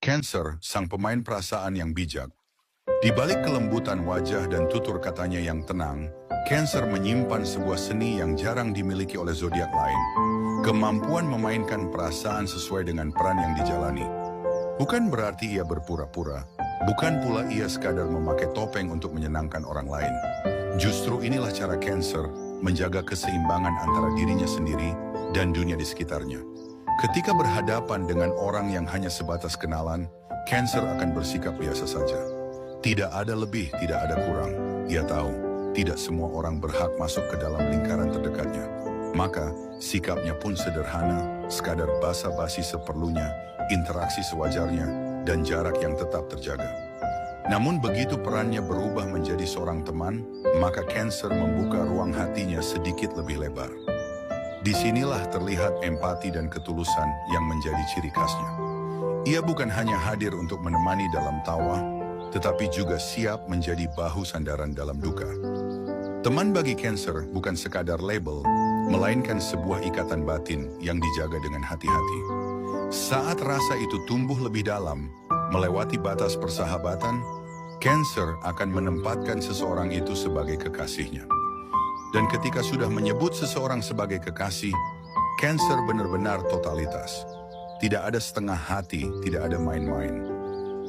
Cancer, sang pemain perasaan yang bijak. Di balik kelembutan wajah dan tutur katanya yang tenang, Cancer menyimpan sebuah seni yang jarang dimiliki oleh zodiak lain. Kemampuan memainkan perasaan sesuai dengan peran yang dijalani. Bukan berarti ia berpura-pura, bukan pula ia sekadar memakai topeng untuk menyenangkan orang lain. Justru inilah cara Cancer menjaga keseimbangan antara dirinya sendiri dan dunia di sekitarnya. Ketika berhadapan dengan orang yang hanya sebatas kenalan, Cancer akan bersikap biasa saja. Tidak ada lebih, tidak ada kurang. Ia tahu, tidak semua orang berhak masuk ke dalam lingkaran terdekatnya. Maka, sikapnya pun sederhana, sekadar basa-basi seperlunya, interaksi sewajarnya, dan jarak yang tetap terjaga. Namun begitu perannya berubah menjadi seorang teman, maka Cancer membuka ruang hatinya sedikit lebih lebar. Disinilah terlihat empati dan ketulusan yang menjadi ciri khasnya. Ia bukan hanya hadir untuk menemani dalam tawa, tetapi juga siap menjadi bahu sandaran dalam duka. Teman bagi Cancer bukan sekadar label, melainkan sebuah ikatan batin yang dijaga dengan hati-hati. Saat rasa itu tumbuh lebih dalam, melewati batas persahabatan, Cancer akan menempatkan seseorang itu sebagai kekasihnya. Dan ketika sudah menyebut seseorang sebagai kekasih, Cancer benar-benar totalitas. Tidak ada setengah hati, tidak ada main-main.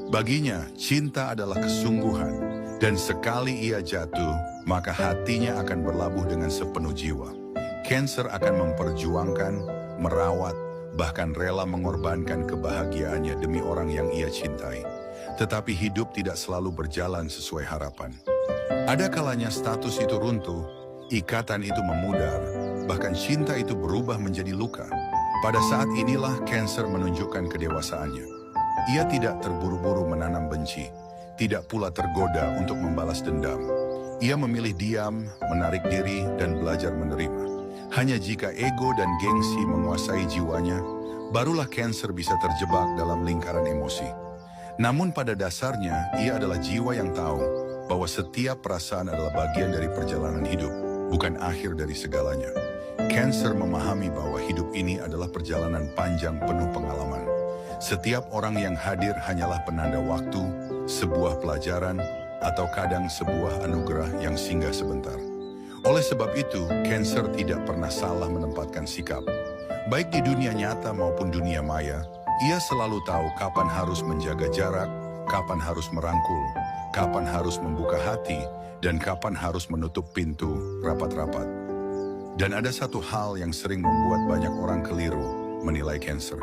Baginya, cinta adalah kesungguhan, dan sekali ia jatuh, maka hatinya akan berlabuh dengan sepenuh jiwa. Cancer akan memperjuangkan, merawat, bahkan rela mengorbankan kebahagiaannya demi orang yang ia cintai. Tetapi hidup tidak selalu berjalan sesuai harapan. Ada kalanya status itu runtuh, ikatan itu memudar, bahkan cinta itu berubah menjadi luka. Pada saat inilah Cancer menunjukkan kedewasaannya. Ia tidak terburu-buru menanam benci, tidak pula tergoda untuk membalas dendam. Ia memilih diam, menarik diri, dan belajar menerima. Hanya jika ego dan gengsi menguasai jiwanya, barulah Cancer bisa terjebak dalam lingkaran emosi. Namun pada dasarnya, ia adalah jiwa yang tahu bahwa setiap perasaan adalah bagian dari perjalanan hidup, bukan akhir dari segalanya. Cancer memahami bahwa hidup ini adalah perjalanan panjang penuh pengalaman. Setiap orang yang hadir hanyalah penanda waktu, sebuah pelajaran, atau kadang sebuah anugerah yang singgah sebentar. Oleh sebab itu, Cancer tidak pernah salah menempatkan sikap. Baik di dunia nyata maupun dunia maya, ia selalu tahu kapan harus menjaga jarak, kapan harus merangkul, kapan harus membuka hati, dan kapan harus menutup pintu rapat-rapat. Dan ada satu hal yang sering membuat banyak orang keliru menilai Cancer.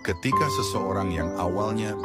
Ketika seseorang yang awalnya